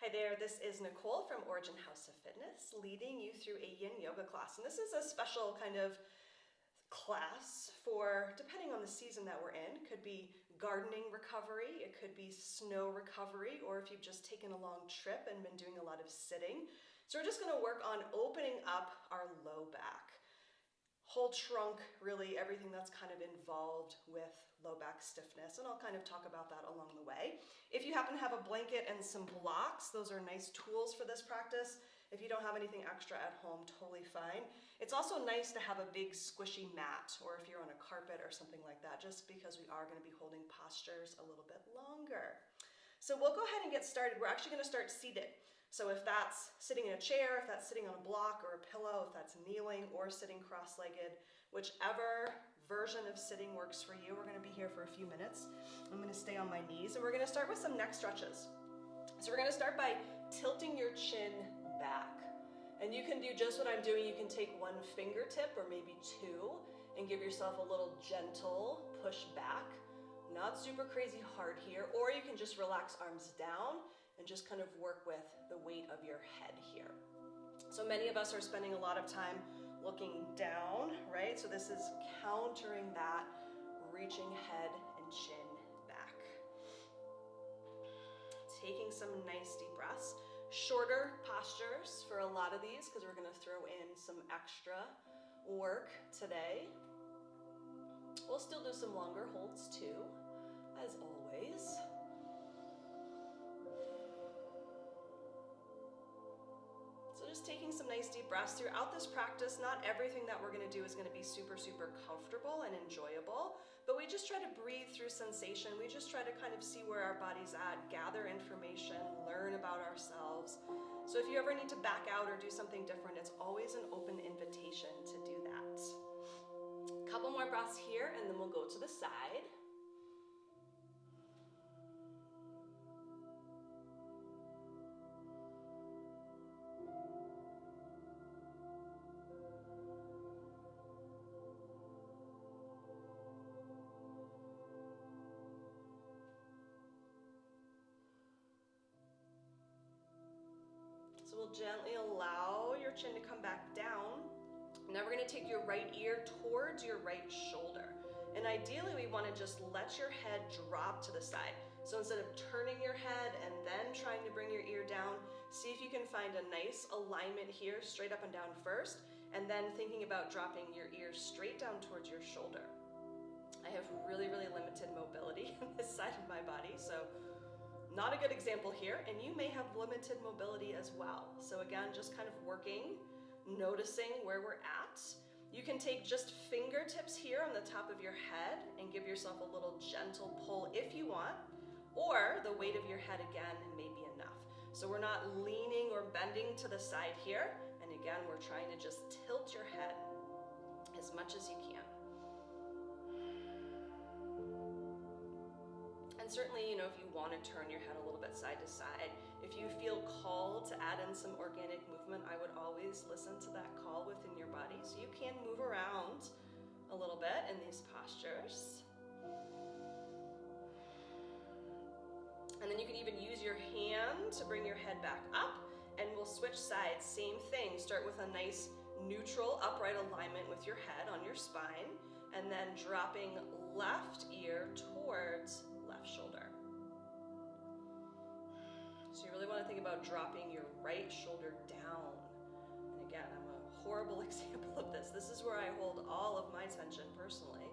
Hi there, this is Nicole from Origin House of Fitness, leading you through a Yin Yoga class. And this is a special kind of class for, depending on the season that we're in, could be gardening recovery, it could be snow recovery, or if you've just taken a long trip and been doing a lot of sitting. So we're just going to work on opening up our low back. Whole trunk, really everything that's kind of involved with low back stiffness, and I'll kind of talk about that along the way. If you happen to have a blanket and some blocks, those are nice tools for this practice. If you don't have anything extra at home, totally fine. It's also nice to have a big squishy mat, or if you're on a carpet or something like that, just because we are going to be holding postures a little bit longer. So we'll go ahead and get started. We're actually going to start seated. So if that's sitting in a chair, if that's sitting on a block or a pillow, if that's kneeling or sitting cross-legged, whichever version of sitting works for you, we're going to be here for a few minutes. I'm going to stay on my knees, and we're going to start with some neck stretches. So we're going to start by tilting your chin back. And you can do just what I'm doing. You can take one fingertip or maybe two and give yourself a little gentle push back. Not super crazy hard here, or you can just relax arms down and just kind of work with the weight of your head here. So many of us are spending a lot of time looking down, right? So this is countering that, reaching head and chin back. Taking some nice deep breaths. Shorter postures for a lot of these because we're going to throw in some extra work today. We'll still do some longer holds too, as always. So just taking some nice deep breaths throughout this practice. Not everything that we're going to do is going to be super comfortable and enjoyable, but we just try to breathe through sensation. We just try to kind of see where our body's at, gather information, learn about ourselves. So if you ever need to back out or do something different, it's always an open invitation to do that. A couple more breaths here, and then we'll go to the side. So we'll gently allow your chin to come back down. Now we're going to take your right ear towards your right shoulder. And ideally we want to just let your head drop to the side. So instead of turning your head and then trying to bring your ear down, see if you can find a nice alignment here, straight up and down first, and then thinking about dropping your ears straight down towards your shoulder. I have really limited mobility on this side of my body, so not a good example here, and you may have limited mobility as well. So again, just kind of working, noticing where we're at. You can take just fingertips here on the top of your head and give yourself a little gentle pull if you want, or the weight of your head again may be enough. So we're not leaning or bending to the side here, and again, we're trying to just tilt your head as much as you can. And certainly, if you want to turn your head a little bit side to side, if you feel called to add in some organic movement, I would always listen to that call within your body. So you can move around a little bit in these postures. And then you can even use your hand to bring your head back up, and we'll switch sides. Same thing, start with a nice neutral upright alignment with your head on your spine, and then dropping left ear towards left shoulder. So you really want to think about dropping your right shoulder down. And again, I'm a horrible example of this. This is where I hold all of my tension personally.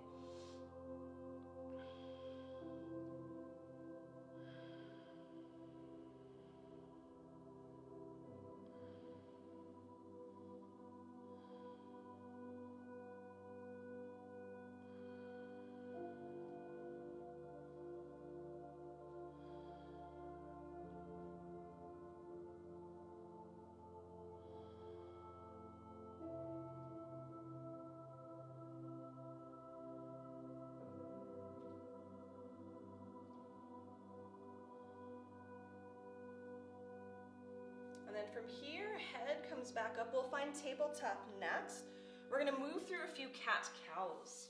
And then from here, head comes back up. We'll find tabletop next. We're going to move through a few cat-cows.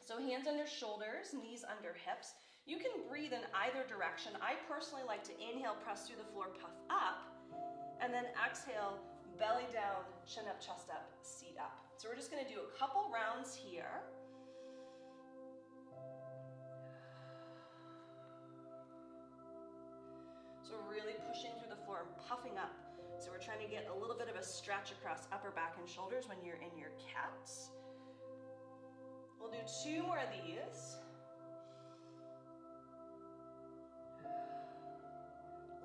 So hands under shoulders, knees under hips. You can breathe in either direction. I personally like to inhale, press through the floor, puff up, and then exhale, belly down, chin up, chest up, seat up. So we're just gonna do a couple rounds here. So we're really pushing through the floor and puffing up. So we're trying to get a little bit of a stretch across upper back and shoulders when you're in your cat. We'll do 2 more of these.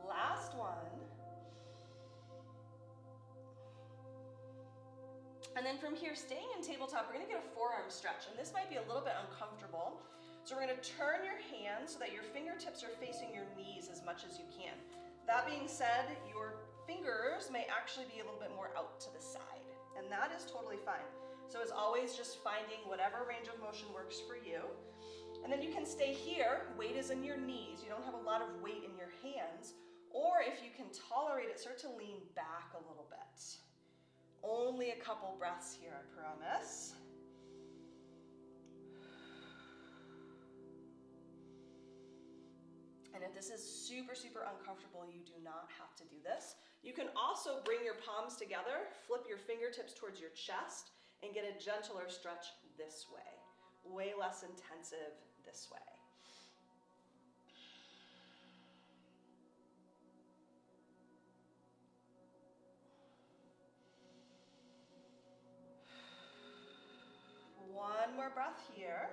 Last one. And then from here, staying in tabletop, we're gonna get a forearm stretch, and this might be a little bit uncomfortable. So we're gonna turn your hands so that your fingertips are facing your knees as much as you can. That being said, your fingers may actually be a little bit more out to the side, and that is totally fine. So as always, just finding whatever range of motion works for you. And then you can stay here, weight is in your knees, you don't have a lot of weight in your hands, or if you can tolerate it, start to lean back a little bit. Only a couple breaths here, I promise. And if this is super, super uncomfortable, you do not have to do this. You can also bring your palms together, flip your fingertips towards your chest, and get a gentler stretch this way. Way less intensive this way. One more breath here.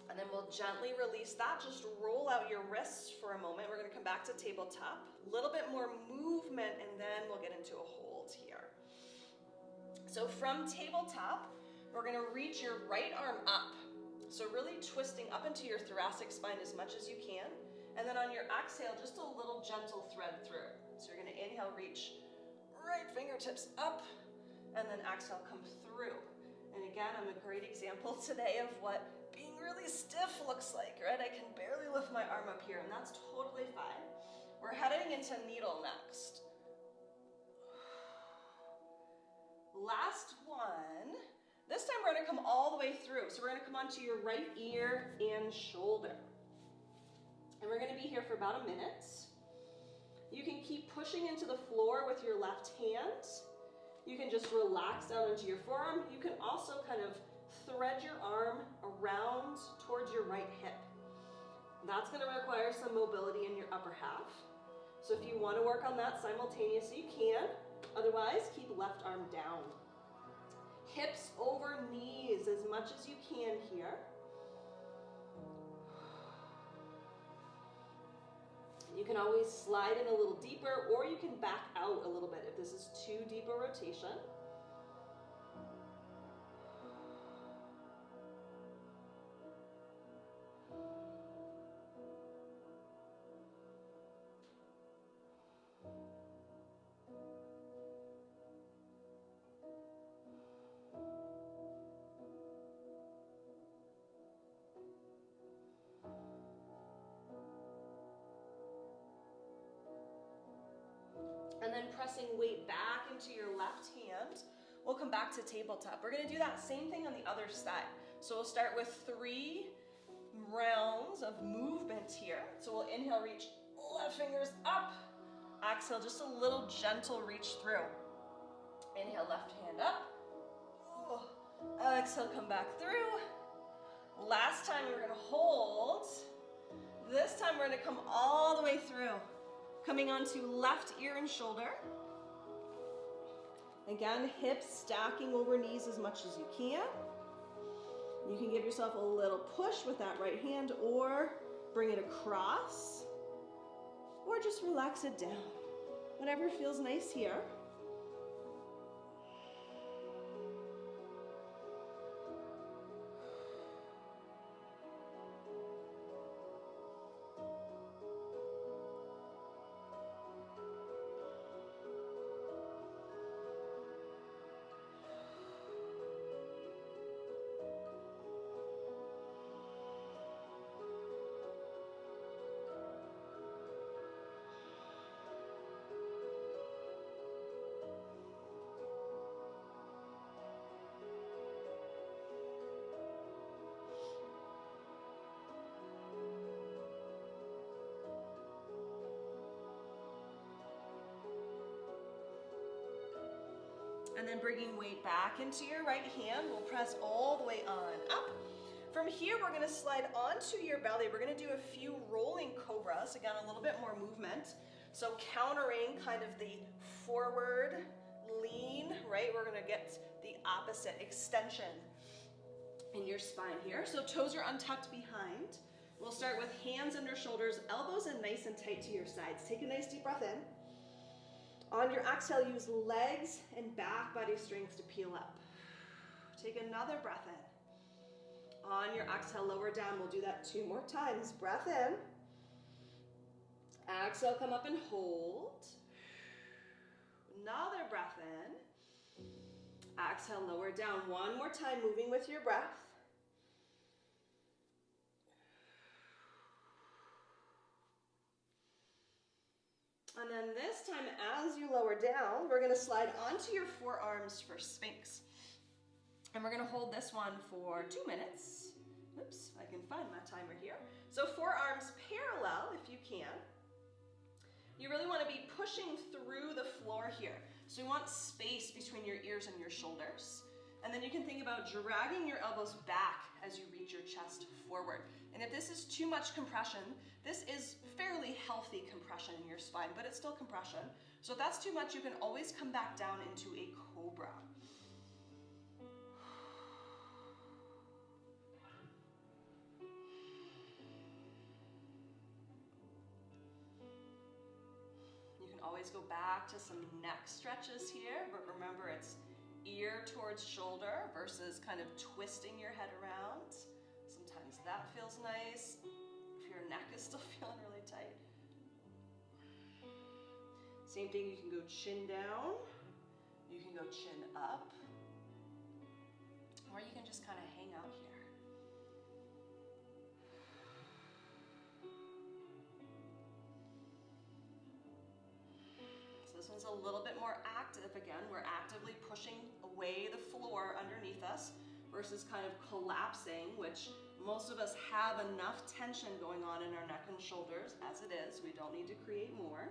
And then we'll gently release that. Just roll out your wrists for a moment. We're gonna come back to tabletop. A little bit more movement, and then we'll get into a hold here. So from tabletop, we're gonna reach your right arm up. So really twisting up into your thoracic spine as much as you can. And then on your exhale, just a little gentle thread through. So you're gonna inhale, reach right fingertips up, and then exhale, come through. And again, I'm a great example today of what being really stiff looks like, right? I can barely lift my arm up here, and that's totally fine. We're heading into needle next. Last one. This time we're gonna come all the way through. So we're gonna come onto your right ear and shoulder. And we're gonna be here for about a minute. You can keep pushing into the floor with your left hand. You can just relax down into your forearm. You can also kind of thread your arm around towards your right hip. That's going to require some mobility in your upper half. So if you want to work on that simultaneously, you can. Otherwise, keep left arm down. Hips over knees as much as you can here. You can always slide in a little deeper, or you can back out a little bit if this is too deep a rotation. And then pressing weight back into your left hand. We'll come back to tabletop. We're gonna do that same thing on the other side. So we'll start with 3 rounds of movement here. So we'll inhale, reach left fingers up. Exhale, just a little gentle reach through. Inhale, left hand up. Exhale, come back through. Last time we're gonna hold. This time we're gonna come all the way through. Coming onto left ear and shoulder. Again, hips stacking over knees as much as you can. You can give yourself a little push with that right hand, or bring it across, or just relax it down. Whatever feels nice here. And then bringing weight back into your right hand, we'll press all the way on up. From here, we're gonna slide onto your belly. We're gonna do a few rolling cobras. Again, a little bit more movement. So countering kind of the forward lean, right? We're gonna get the opposite extension in your spine here. So toes are untucked behind. We'll start with hands under shoulders, elbows in nice and tight to your sides. Take a nice deep breath in. On your exhale, use legs and back body strength to peel up. Take another breath in. On your exhale, lower down. We'll do that 2 more times. Breath in. Exhale, come up and hold. Another breath in. Exhale, lower down. 1 more time, moving with your breath. And then this time, as you lower down, we're gonna slide onto your forearms for Sphinx. And we're gonna hold this one for 2 minutes. Oops, I can find my timer here. So forearms parallel, if you can. You really wanna be pushing through the floor here. So you want space between your ears and your shoulders. And then you can think about dragging your elbows back as you reach your chest forward. And if this is too much compression, this is fairly healthy compression in your spine, but it's still compression. So if that's too much, you can always come back down into a cobra. You can always go back to some neck stretches here, but remember it's ear towards shoulder versus kind of twisting your head around. Sometimes that feels nice if your neck is still feeling really tight. Same thing, you can go chin down, you can go chin up, or you can just kind of hang out here. So this one's a little bit more active. Again, we're actively pushing away the floor underneath us versus kind of collapsing, which most of us have enough tension going on in our neck and shoulders as it is. We don't need to create more.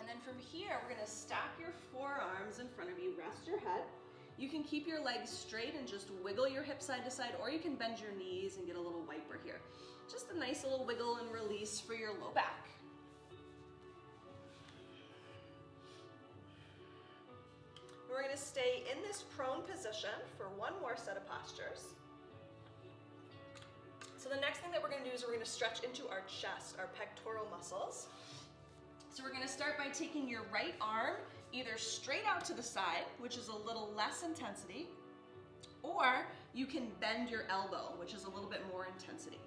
And then from here, we're gonna stack your forearms in front of you, rest your head. You can keep your legs straight and just wiggle your hips side to side, or you can bend your knees and get a little wiper here. Just a nice little wiggle and release for your low back. We're gonna stay in this prone position for 1 more set of postures. So the next thing that we're gonna do is we're gonna stretch into our chest, our pectoral muscles. So we're gonna start by taking your right arm either straight out to the side, which is a little less intensity, or you can bend your elbow, which is a little bit more intensity.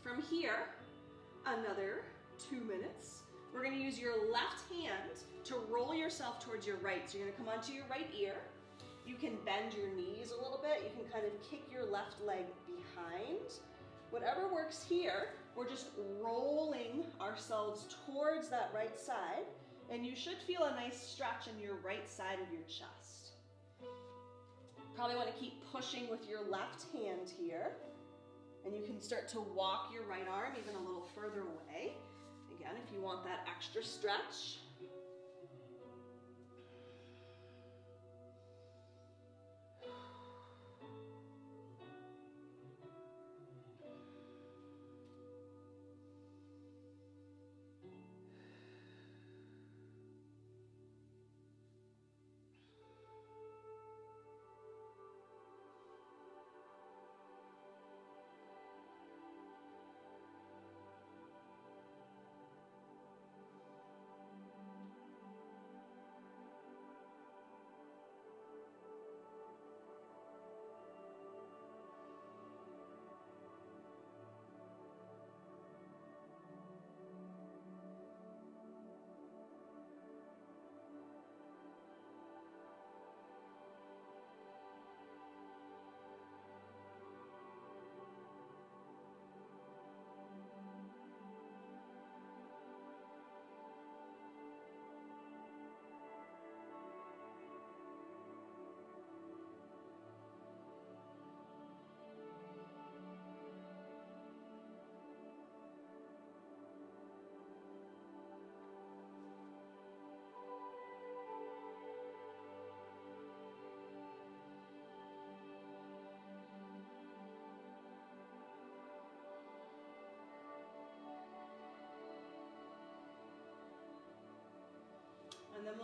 From here, another 2 minutes. We're gonna use your left hand to roll yourself towards your right. So you're gonna come onto your right ear. You can bend your knees a little bit. You can kind of kick your left leg behind. Whatever works here, we're just rolling ourselves towards that right side, and you should feel a nice stretch in your right side of your chest. Probably want to keep pushing with your left hand here, and you can start to walk your right arm even a little further away. Again, if you want that extra stretch.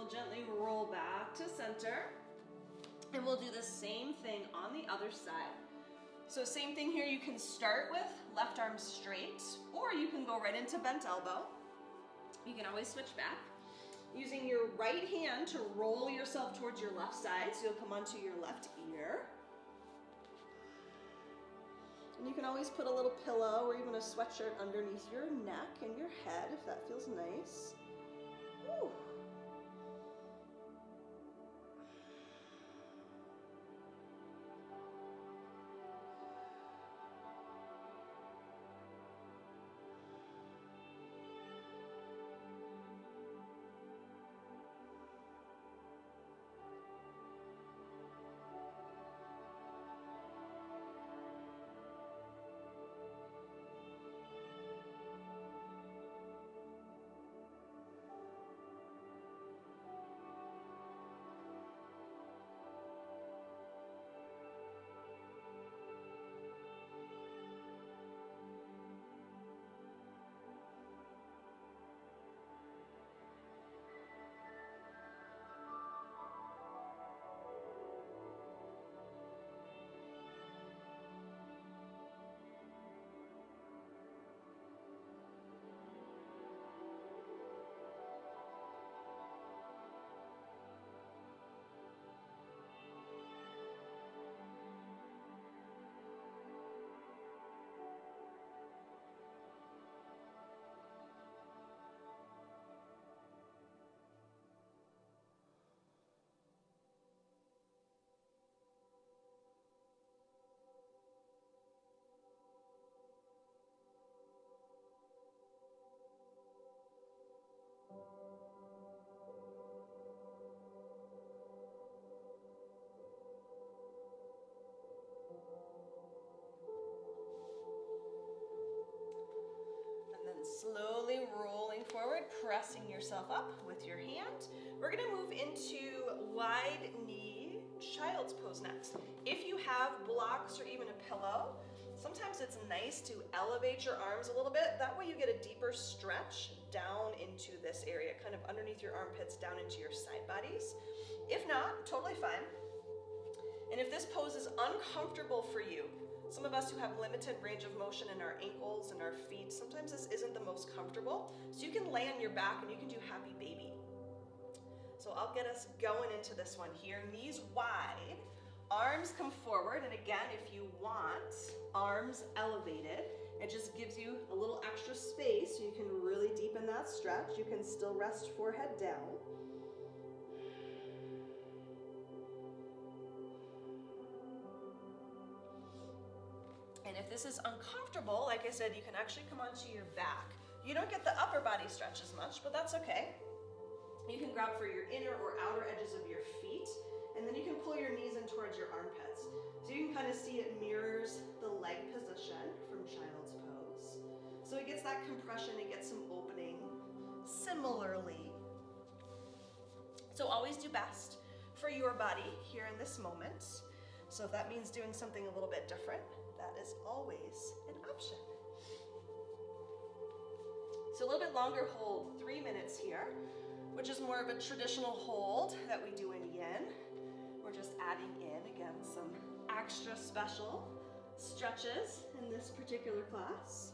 we'll gently roll back to center. And we'll do the same thing on the other side. So same thing here, you can start with left arm straight, or you can go right into bent elbow. You can always switch back. Using your right hand to roll yourself towards your left side, so you'll come onto your left ear. And you can always put a little pillow or even a sweatshirt underneath your neck and your head if that feels nice. Woo. Slowly rolling forward, pressing yourself up with your hand. We're gonna move into wide knee child's pose next. If you have blocks or even a pillow, sometimes it's nice to elevate your arms a little bit. That way you get a deeper stretch down into this area, kind of underneath your armpits, down into your side bodies. If not, totally fine. And if this pose is uncomfortable for you, some of us who have limited range of motion in our ankles and our feet, sometimes this isn't the most comfortable. So you can lay on your back and you can do happy baby. So I'll get us going into this one here. Knees wide, arms come forward. And again, if you want, arms elevated. It just gives you a little extra space so you can really deepen that stretch. You can still rest forehead down. And if this is uncomfortable, like I said, you can actually come onto your back. You don't get the upper body stretch as much, but that's okay. You can grab for your inner or outer edges of your feet, and then you can pull your knees in towards your armpits. So you can kind of see it mirrors the leg position from child's pose. So it gets that compression, it gets some opening similarly. So always do best for your body here in this moment. So if that means doing something a little bit different, that is always an option. So a little bit longer hold, 3 minutes here, which is more of a traditional hold that we do in Yin. We're just adding in, again, some extra special stretches in this particular class.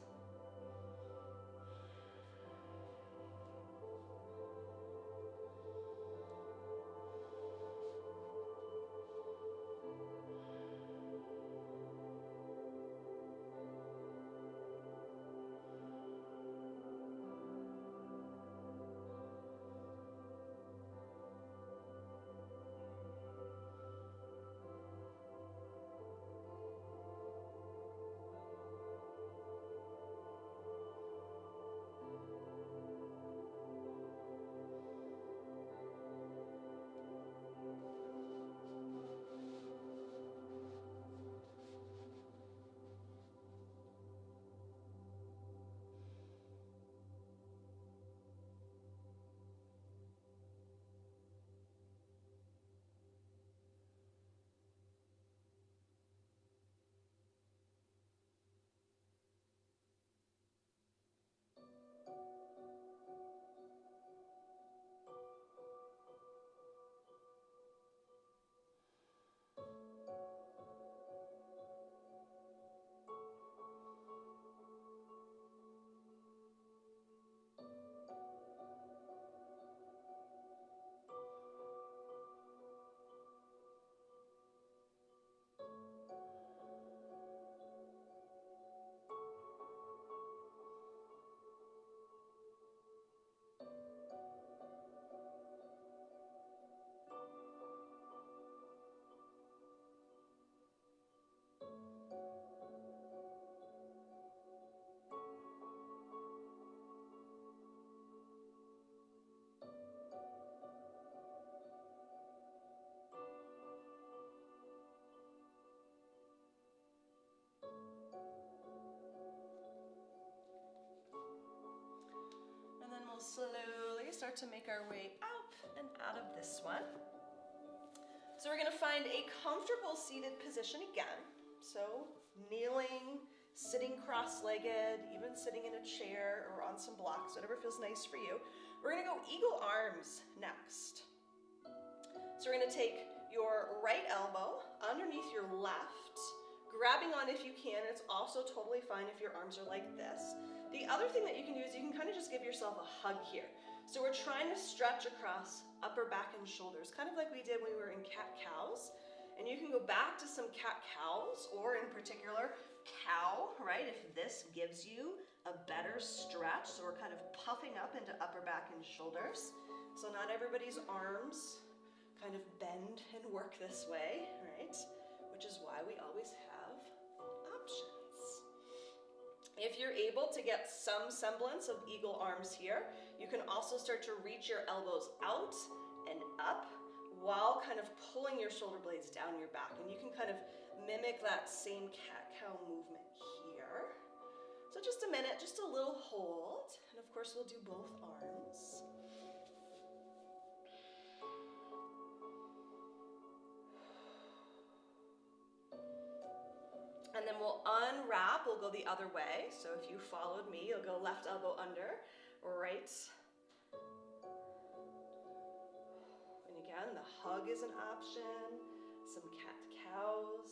slowly start to make our way up and out of this one. So we're gonna find a comfortable seated position again. So kneeling, sitting cross-legged, even sitting in a chair or on some blocks, whatever feels nice for you. We're gonna go eagle arms next. So we're gonna take your right elbow underneath your left, grabbing on if you can. It's also totally fine if your arms are like this. The other thing that you can do is you can kind of just give yourself a hug here. So we're trying to stretch across upper back and shoulders, kind of like we did when we were in cat-cows. And you can go back to some cat-cows, or in particular, cow, right? If this gives you a better stretch. So we're kind of puffing up into upper back and shoulders. So not everybody's arms kind of bend and work this way, right? Which is why we always have options. If you're able to get some semblance of eagle arms here, you can also start to reach your elbows out and up while kind of pulling your shoulder blades down your back. And you can kind of mimic that same cat-cow movement here. So just a minute, just a little hold. And of course, we'll do both arms. And then we'll unwrap, we'll go the other way. So if you followed me, you'll go left elbow under, right. And again, the hug is an option, some cat-cows.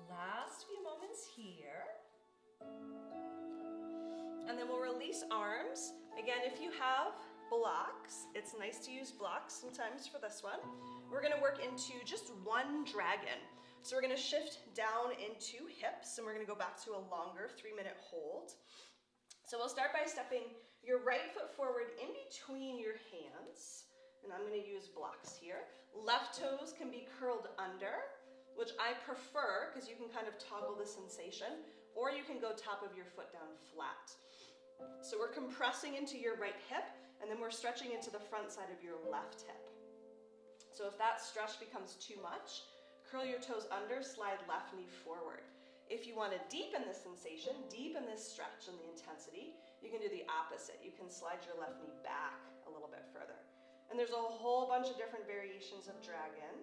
Last few moments here. And then we'll release arms. Again, if you have blocks, it's nice to use blocks sometimes for this one. We're gonna work into just one dragon. So we're gonna shift down into hips, and we're gonna go back to a longer 3-minute hold. So we'll start by stepping your right foot forward in between your hands, and I'm gonna use blocks here. Left toes can be curled under, which I prefer because you can kind of toggle the sensation, or you can go top of your foot down flat. So we're compressing into your right hip, and then we're stretching into the front side of your left hip. So if that stretch becomes too much, curl your toes under, slide left knee forward. If you want to deepen the sensation, deepen this stretch and the intensity, you can do the opposite. You can slide your left knee back a little bit further. And there's a whole bunch of different variations of dragon.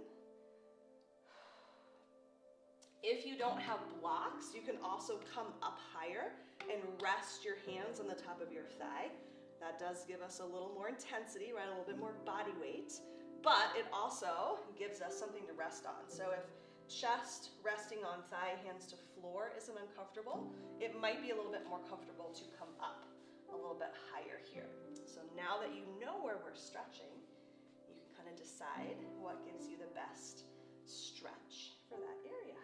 If you don't have blocks, you can also come up higher and rest your hands on the top of your thigh. That does give us a little more intensity, right? A little bit more body weight, but it also gives us something to rest on. So if chest resting on thigh, hands to floor isn't uncomfortable, it might be a little bit more comfortable to come up a little bit higher here. So now that you know where we're stretching, you can kind of decide what gives you the best stretch for that area.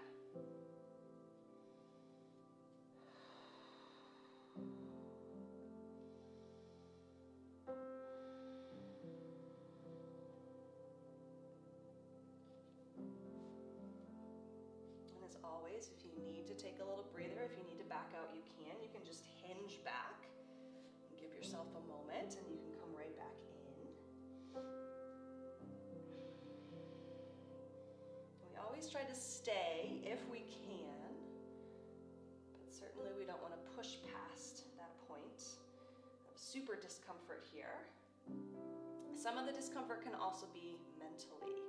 Always, if you need to take a little breather, if you need to back out, you can. You can just hinge back and give yourself a moment, and you can come right back in. We always try to stay if we can, but certainly we don't want to push past that point of super discomfort here. Some of the discomfort can also be mentally,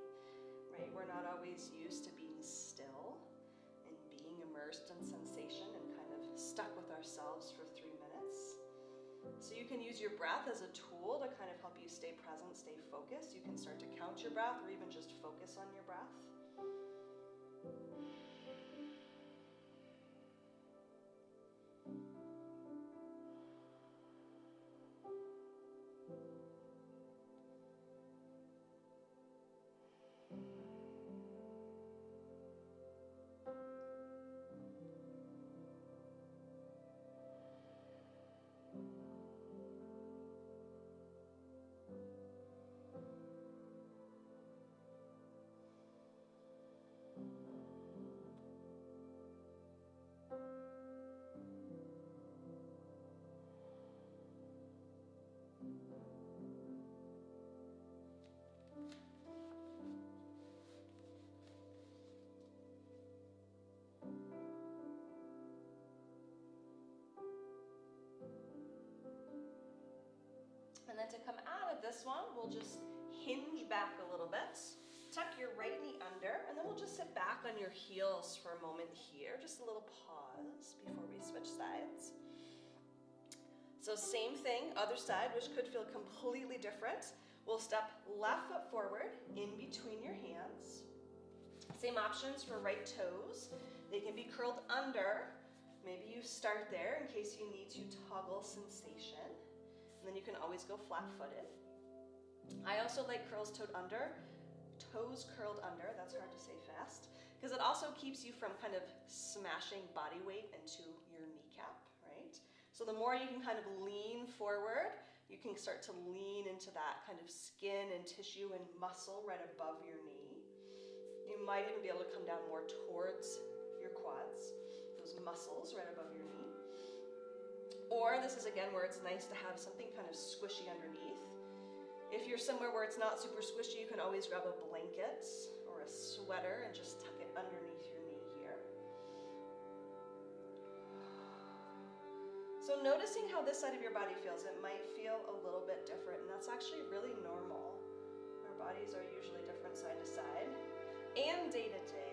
right? We're not always used to being still, immersed in sensation and kind of stuck with ourselves for 3 minutes. So you can use your breath as a tool to kind of help you stay present, stay focused. You can start to count your breath or even just focus on your breath. to come out of this one, we'll just hinge back a little bit. Tuck your right knee under, and then we'll just sit back on your heels for a moment here. Just a little pause before we switch sides. So same thing, other side, which could feel completely different. We'll step left foot forward in between your hands. Same options for right toes. They can be curled under. Maybe you start there in case you need to toggle sensation. And then you can always go flat-footed. I also like curls toed under, toes curled under, that's hard to say fast, because it also keeps you from kind of smashing body weight into your kneecap, right? So the more you can kind of lean forward, you can start to lean into that kind of skin and tissue and muscle right above your knee. You might even be able to come down more towards your quads, those muscles right above your knee. Or this is again where it's nice to have something kind of squishy underneath. If you're somewhere where it's not super squishy, you can always grab a blanket or a sweater and just tuck it underneath your knee here. So noticing how this side of your body feels, it might feel a little bit different, and that's actually really normal. Our bodies are usually different side to side and day to day.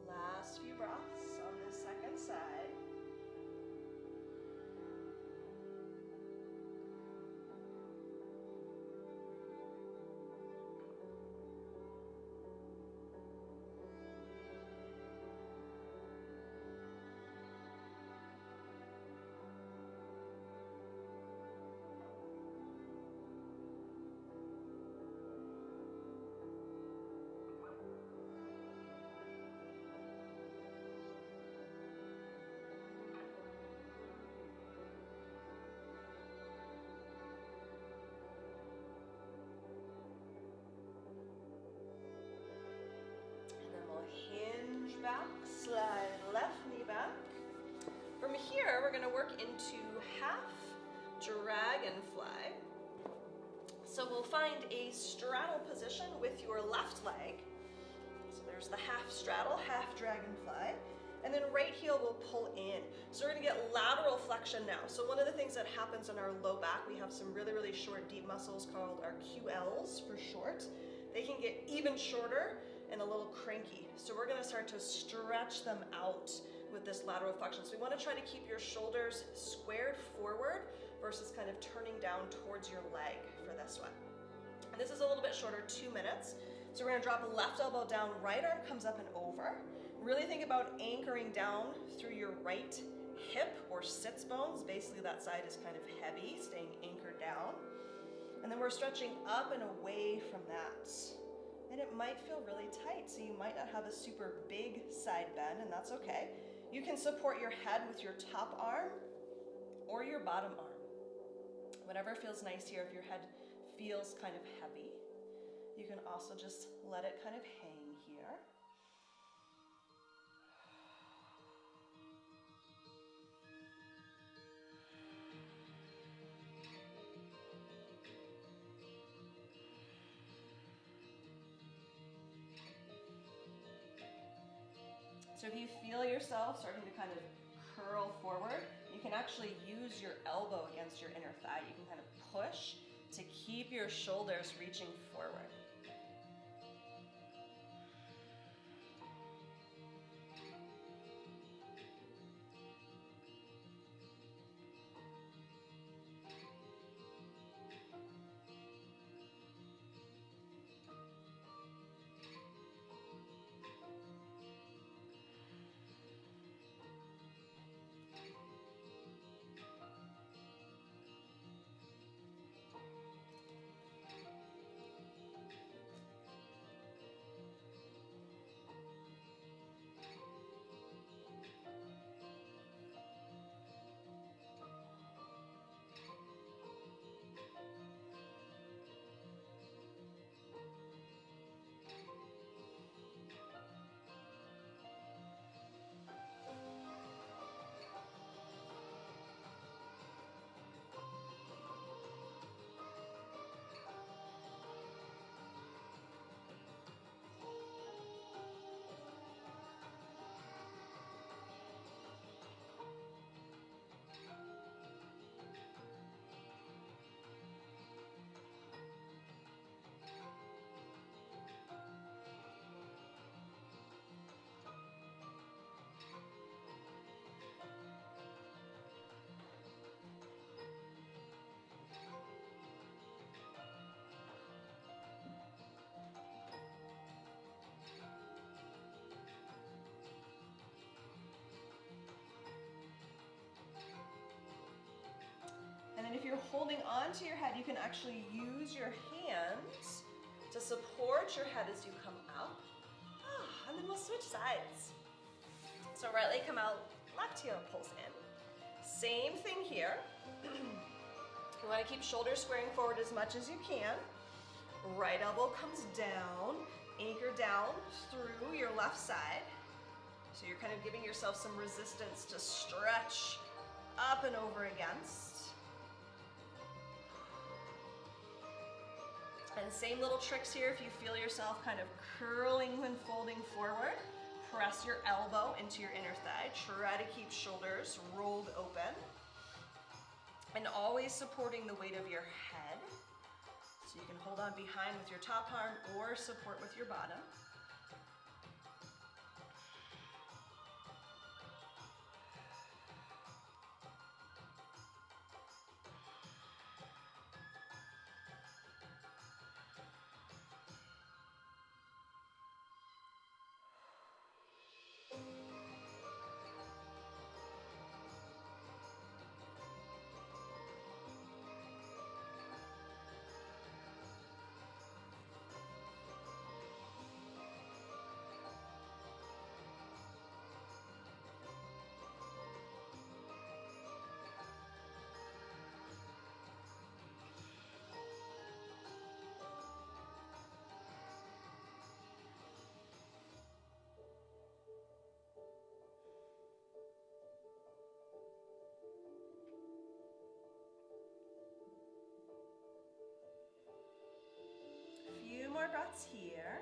Last few breaths on the second side. Hinge back, slide left knee back. From here, we're going to work into half dragonfly. So we'll find a straddle position with your left leg. So there's the half straddle, half dragonfly. And then right heel will pull in. So we're going to get lateral flexion now. So one of the things that happens in our low back, we have some really, really short, deep muscles called our QLs for short. They can get even shorter and a little cranky. So we're going to start to stretch them out with this lateral flexion. So we want to try to keep your shoulders squared forward versus kind of turning down towards your leg for this one. And this is a little bit shorter, 2 minutes. So we're going to drop left elbow down, right arm comes up and over. Really think about anchoring down through your right hip or sits bones. Basically that side is kind of heavy, staying anchored down. And then we're stretching up and away from that. And it might feel really tight, so you might not have a super big side bend, and that's okay. You can support your head with your top arm or your bottom arm. Whatever feels nice here. If your head feels kind of heavy, you can also just let it kind of hang here. So if you feel yourself starting to kind of curl forward, you can actually use your elbow against your inner thigh. You can kind of push to keep your shoulders reaching forward. And then if you're holding on to your head, you can actually use your hands to support your head as you come up. And then we'll switch sides. So right leg come out, left heel pulls in. Same thing here. You want to keep shoulders squaring forward as much as you can. Right elbow comes down, anchor down through your left side. So you're kind of giving yourself some resistance to stretch up and over against. And same little tricks here. If you feel yourself kind of curling and folding forward, press your elbow into your inner thigh. Try to keep shoulders rolled open. And always supporting the weight of your head. So you can hold on behind with your top arm or support with your bottom. Few more breaths here.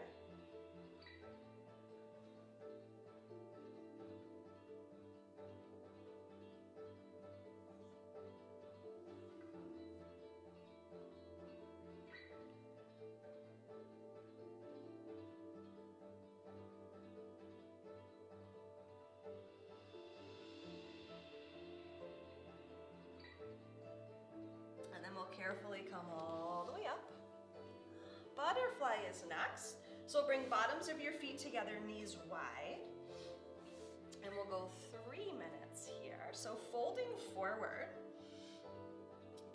And then we'll carefully come all the way up. Butterfly is next. So bring bottoms of your feet together, knees wide. And we'll go 3 minutes here. So folding forward,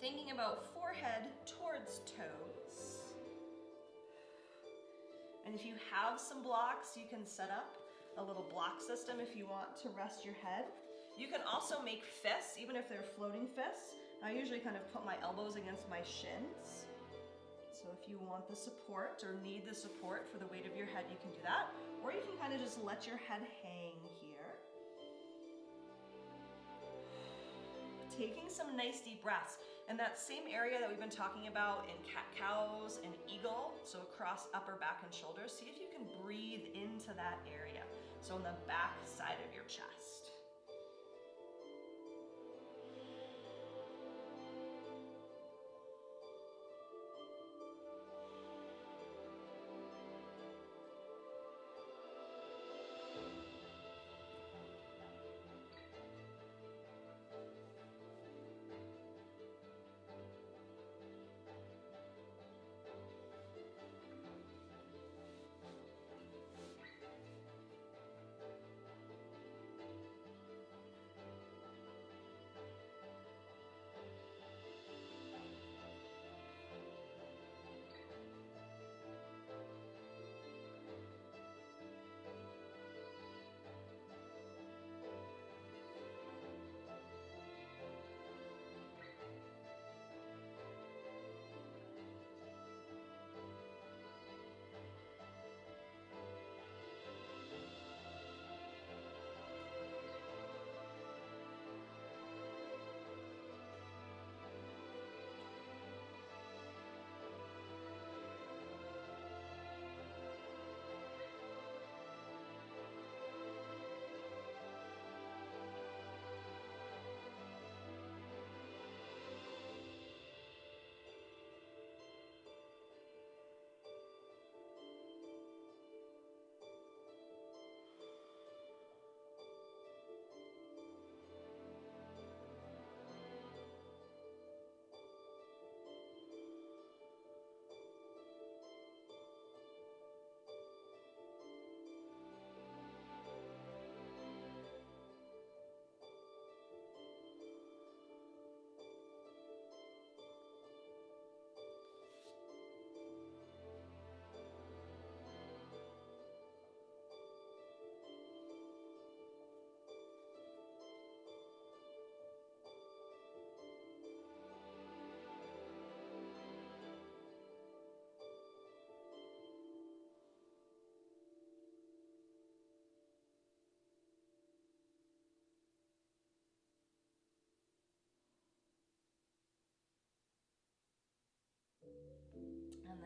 thinking about forehead towards toes. And if you have some blocks, you can set up a little block system if you want to rest your head. You can also make fists, even if they're floating fists. I usually kind of put my elbows against my shins. So if you want the support or need the support for the weight of your head, you can do that. Or you can kind of just let your head hang here. Taking some nice deep breaths. And that same area that we've been talking about in cat-cows and eagle, so across upper back and shoulders, see if you can breathe into that area. So on the back side of your chest.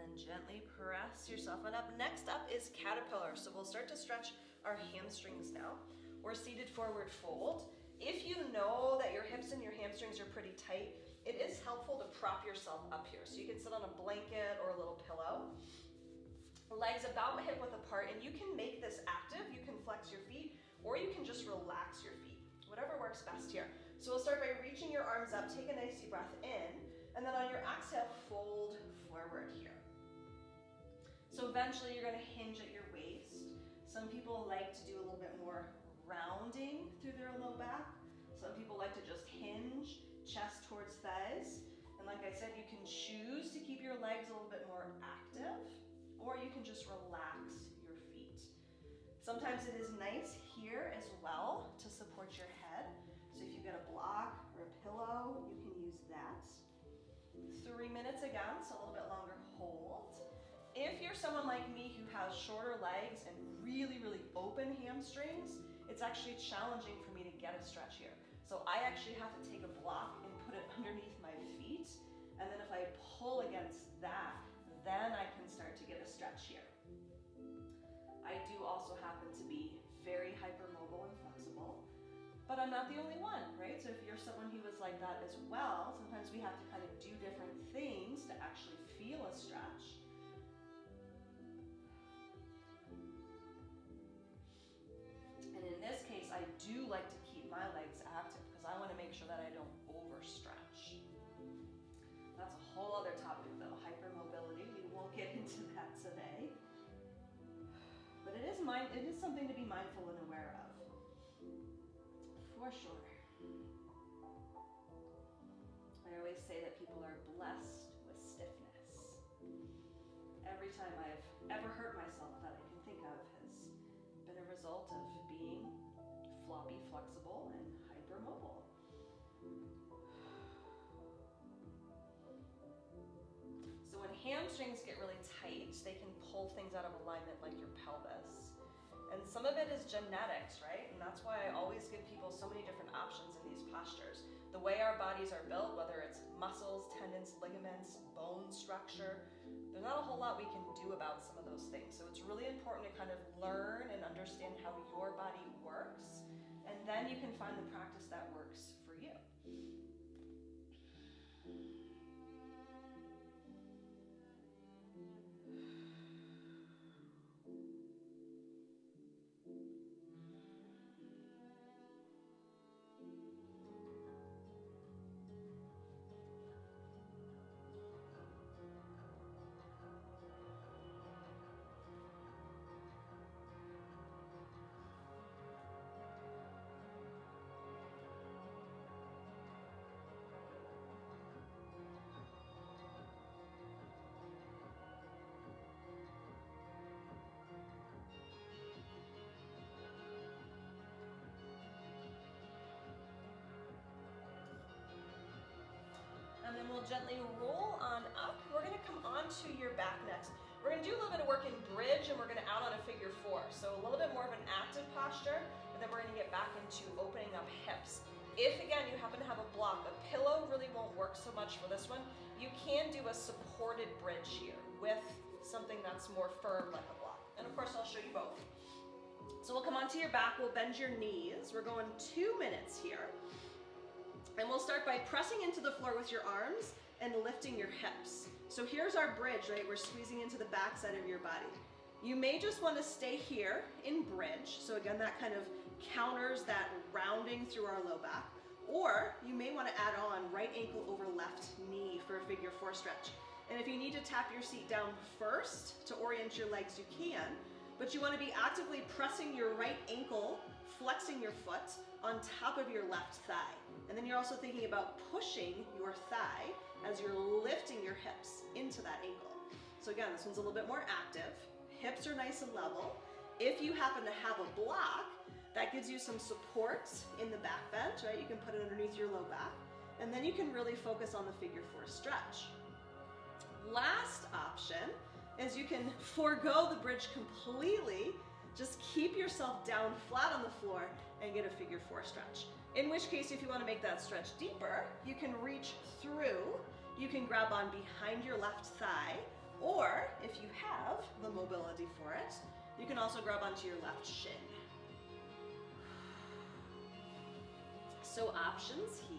then gently press yourself on up. Next up is caterpillar. So we'll start to stretch our hamstrings now. We're seated forward fold. If you know that your hips and your hamstrings are pretty tight, it is helpful to prop yourself up here. So you can sit on a blanket or a little pillow. Legs about hip width apart, and you can make this active. You can flex your feet, or you can just relax your feet. Whatever works best here. So we'll start by reaching your arms up, take a nice deep breath in, and then on your exhale, fold forward here. So eventually you're gonna hinge at your waist. Some people like to do a little bit more rounding through their low back. Some people like to just hinge, chest towards thighs. And like I said, you can choose to keep your legs a little bit more active, or you can just relax your feet. Sometimes it is nice here as well to support your head. So if you've got a block or a pillow, you can use that. 3 minutes again, so a little bit longer hold. If you're someone like me who has shorter legs and really, really open hamstrings, it's actually challenging for me to get a stretch here. So I actually have to take a block and put it underneath my feet. And then if I pull against that, then I can start to get a stretch here. I do also happen to be very hypermobile and flexible, but I'm not the only one, right? So if you're someone who is like that as well, sometimes we have to kind of do different things to actually feel a stretch. And in this case, I do like to keep my legs active because I want to make sure that I don't overstretch. That's a whole other topic though, hypermobility. We won't get into that today. But it is something to be mindful and aware of. For sure. I always say that people are blessed with stiffness. Every time I've ever hurt myself that I can think of has been a result of being floppy, flexible, and hypermobile. So when hamstrings get really tight, they can pull things out of alignment like your pelvis. And some of it is genetics, right? And that's why I always give people so many different options in these postures. The way our bodies are built, whether it's muscles, tendons, ligaments, bone structure, there's not a whole lot we can do about some of those things. So it's really important to kind of learn and understand how your body works, and then you can find the practice that works for you. And then we'll gently roll on up. We're gonna come onto your back next. We're gonna do a little bit of work in bridge, and we're gonna out on a figure four. So a little bit more of an active posture, but then we're gonna get back into opening up hips. If again, you happen to have a block, a pillow really won't work so much for this one. You can do a supported bridge here with something that's more firm like a block. And of course, I'll show you both. So we'll come onto your back, we'll bend your knees. We're going 2 minutes here. And we'll start by pressing into the floor with your arms and lifting your hips. So here's our bridge, right? We're squeezing into the back side of your body. You may just want to stay here in bridge. So again, that kind of counters that rounding through our low back. Or you may want to add on right ankle over left knee for a figure four stretch. And if you need to tap your seat down first to orient your legs, you can. But you want to be actively pressing your right ankle, flexing your foot on top of your left thigh. And then you're also thinking about pushing your thigh as you're lifting your hips into that ankle. So again, this one's a little bit more active. Hips are nice and level. If you happen to have a block, that gives you some support in the back bend, right? You can put it underneath your low back. And then you can really focus on the figure four stretch. Last option is you can forego the bridge completely. Just keep yourself down flat on the floor and get a figure four stretch. In which case, if you want to make that stretch deeper, you can reach through. You can grab on behind your left thigh, Or if you have the mobility for it, you can also grab onto your left shin. So options here.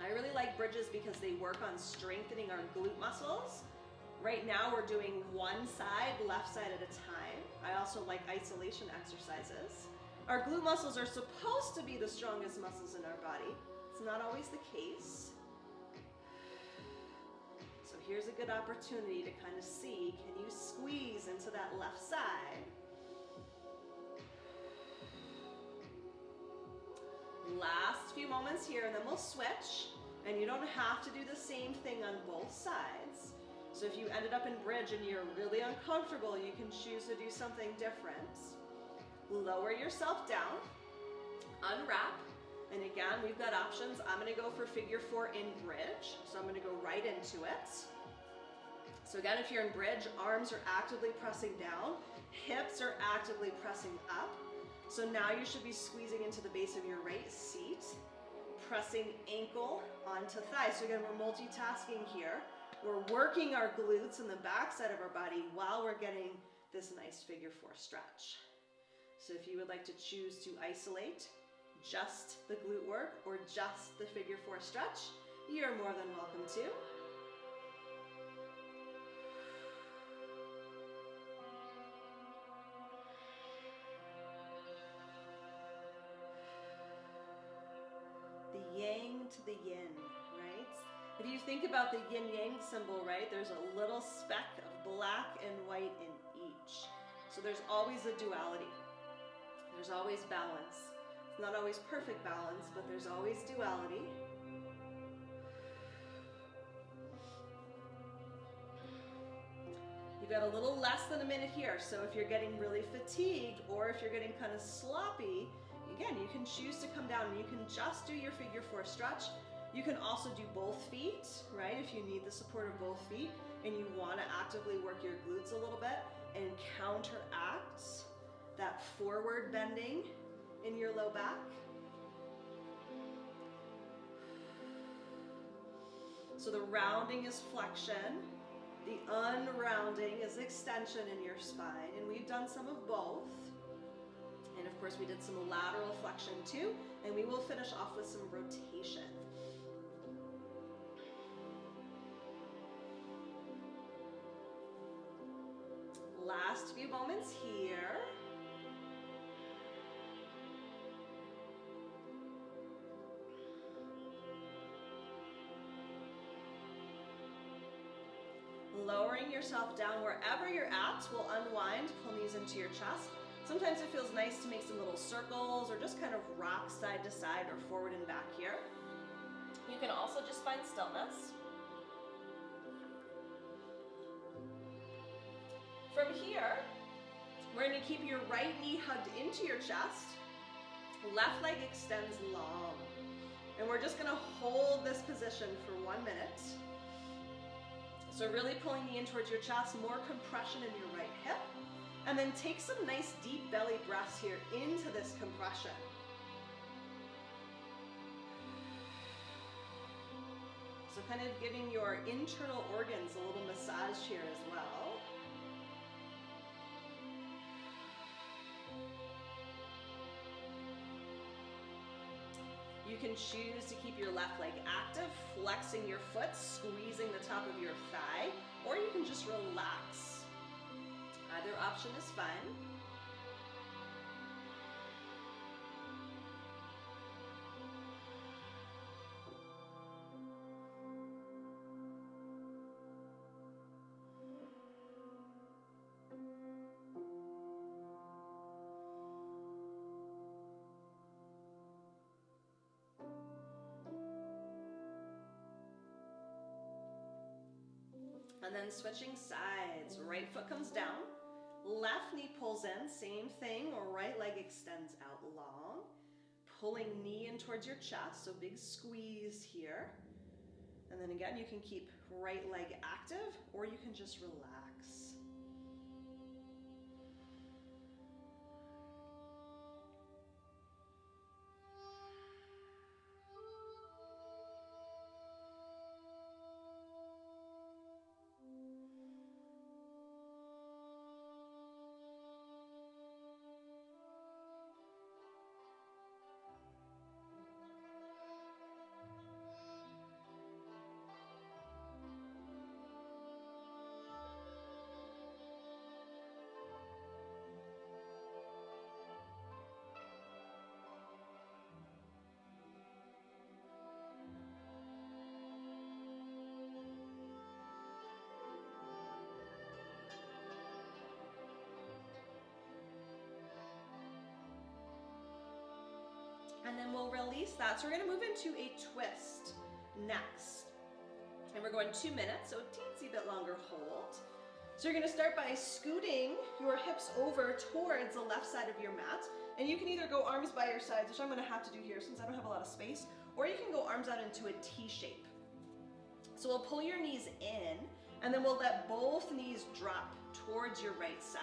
I really like bridges because they work on strengthening our glute muscles. Right now we're doing one side, left side at a time. I also like isolation exercises. Our glute muscles are supposed to be the strongest muscles in our body. It's not always the case. So here's a good opportunity to kind of see, can you squeeze into that left side? Last few moments here, and then we'll switch. And you don't have to do the same thing on both sides. So if you ended up in bridge and you're really uncomfortable, you can choose to do something different. Lower yourself down, unwrap, and again, we've got options. I'm gonna go for figure 4 in bridge, so I'm gonna go right into it. So again, if you're in bridge, arms are actively pressing down, hips are actively pressing up. So now you should be squeezing into the base of your right seat, pressing ankle onto thigh. So again, we're multitasking here. We're working our glutes and the back side of our body while we're getting this nice figure 4 stretch. So if you would like to choose to isolate just the glute work or just the figure 4 stretch, you're more than welcome to. The yang to the yin, right? If you think about the yin-yang symbol, right, there's a little speck of black and white in each. So there's always a duality. There's always balance. It's not always perfect balance, but there's always duality. You've got a little less than a minute here, so if you're getting really fatigued or if you're getting kind of sloppy, again, you can choose to come down and you can just do your figure 4 stretch. You can also do both feet, right? If you need the support of both feet and you want to actively work your glutes a little bit and counteract that forward bending in your low back. So the rounding is flexion. The unrounding is extension in your spine. And we've done some of both. And of course we did some lateral flexion too. And we will finish off with some rotation. Last few moments here. Lowering yourself down wherever you're at will unwind, pull knees into your chest. Sometimes it feels nice to make some little circles or just kind of rock side to side or forward and back here. You can also just find stillness. From here, we're going to keep your right knee hugged into your chest. Left leg extends long. And we're just going to hold this position for 1 minute. So really pulling the knee in towards your chest, more compression in your right hip. And then take some nice deep belly breaths here into this compression. So kind of giving your internal organs a little massage here as well. You can choose to keep your left leg active, flexing your foot, squeezing the top of your thigh, or you can just relax. Either option is fine. And then switching sides, right foot comes down, left knee pulls in, same thing, right leg extends out long, pulling knee in towards your chest, so big squeeze here. And then again, you can keep right leg active, or you can just relax. And then we'll release that. So we're gonna move into a twist next. And we're going 2 minutes, so a teensy bit longer hold. So you're gonna start by scooting your hips over towards the left side of your mat. And you can either go arms by your sides, which I'm gonna have to do here since I don't have a lot of space, or you can go arms out into a T shape. So we'll pull your knees in, and then we'll let both knees drop towards your right side.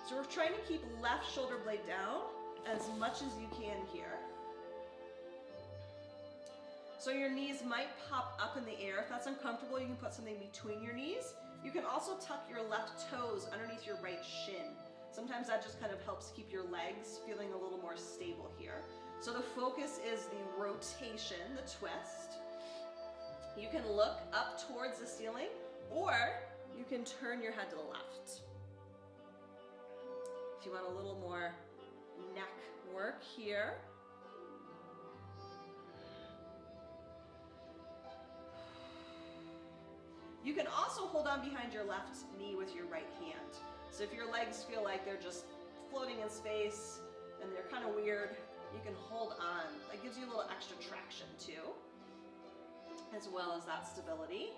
So we're trying to keep left shoulder blade down as much as you can here. So your knees might pop up in the air. If that's uncomfortable, you can put something between your knees. You can also tuck your left toes underneath your right shin. Sometimes that just kind of helps keep your legs feeling a little more stable here. So the focus is the rotation, the twist. You can look up towards the ceiling, or you can turn your head to the left. If you want a little more neck work here. You can also hold on behind your left knee with your right hand. So if your legs feel like they're just floating in space and they're kind of weird, you can hold on. That gives you a little extra traction too, as well as that stability.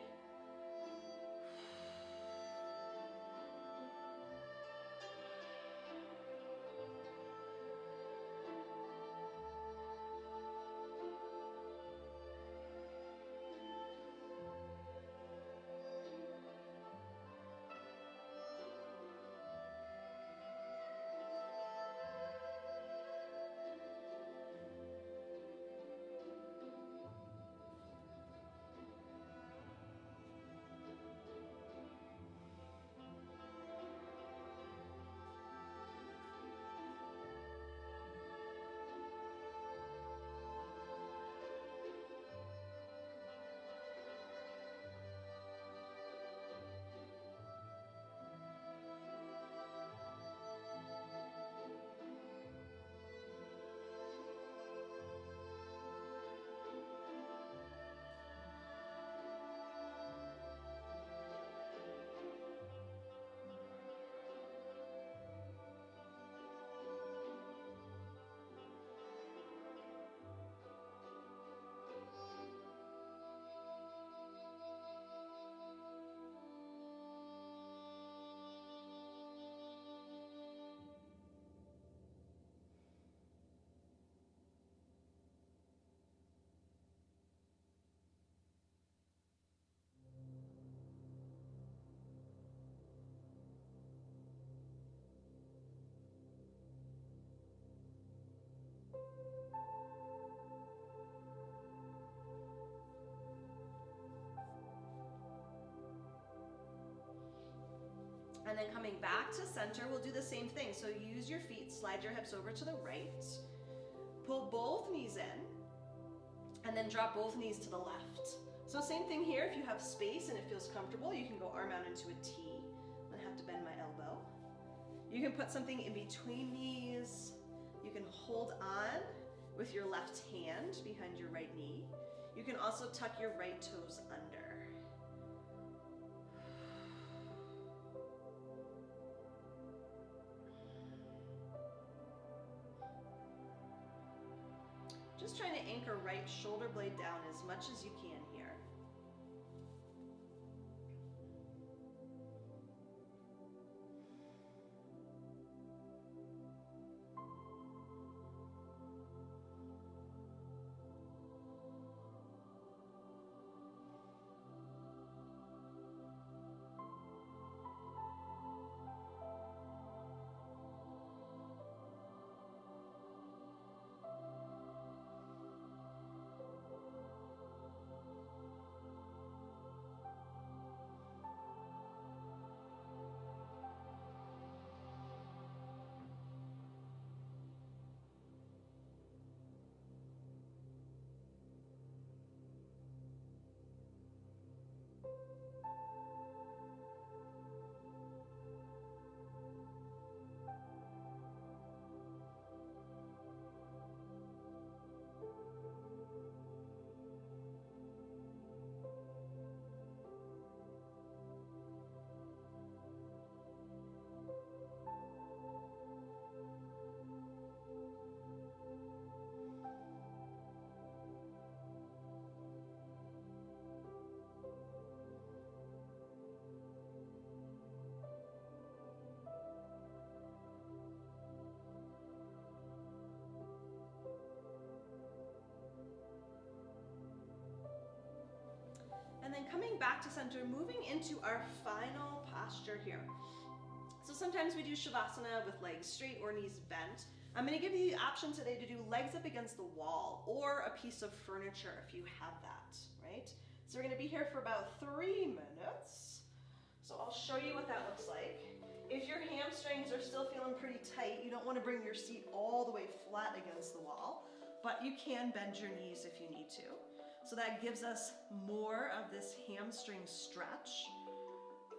And then coming back to center, we'll do the same thing. So use your feet, slide your hips over to the right, pull both knees in, and then drop both knees to the left. So same thing here, if you have space and it feels comfortable, you can go arm out into a T. I'm gonna have to bend my elbow. You can put something in between knees. You can hold on with your left hand behind your right knee. You can also tuck your right toes under. Just trying to anchor right shoulder blade down as much as you can here. back to center, moving into our final posture here. So sometimes we do Shavasana with legs straight or knees bent. I'm going to give you the option today to do legs up against the wall or a piece of furniture if you have that, right? So we're going to be here for about 3 minutes. So I'll show you what that looks like. If your hamstrings are still feeling pretty tight, you don't want to bring your seat all the way flat against the wall, but you can bend your knees if you need to. So that gives us more of this hamstring stretch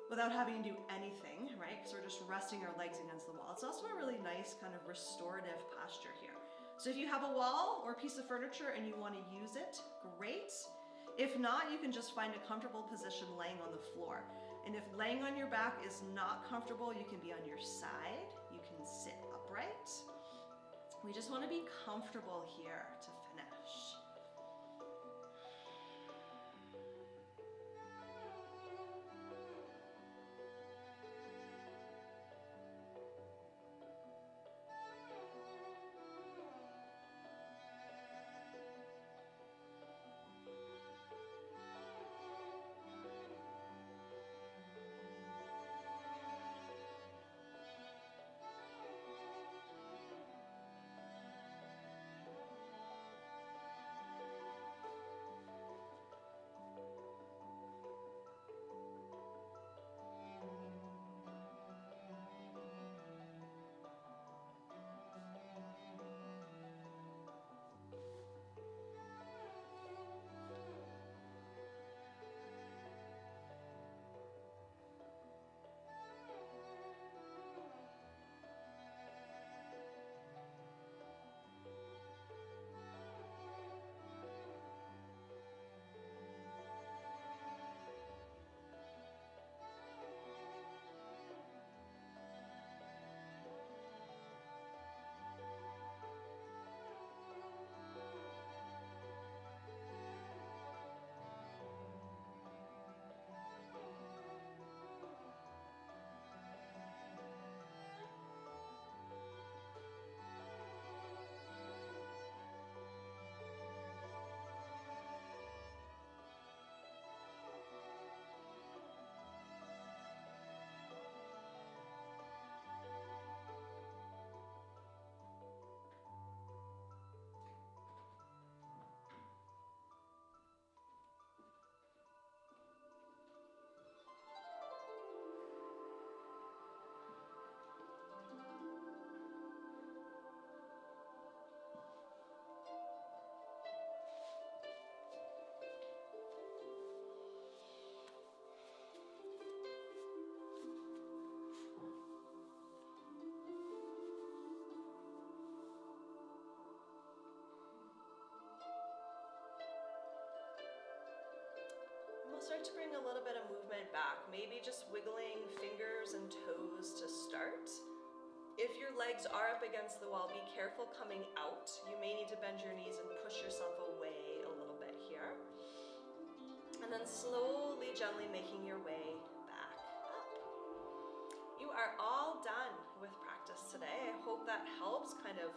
without having to do anything, right? Because we're just resting our legs against the wall. It's also a really nice kind of restorative posture here. So if you have a wall or a piece of furniture and you want to use it, great. If not, you can just find a comfortable position laying on the floor. And if laying on your back is not comfortable, you can be on your side, you can sit upright. We just want to be comfortable here to finish. Start to bring a little bit of movement back, maybe just wiggling fingers and toes to start. If your legs are up against the wall, be careful coming out. You may need to bend your knees and push yourself away a little bit here. And then slowly, gently making your way back up. You are all done with practice today. I hope that helps kind of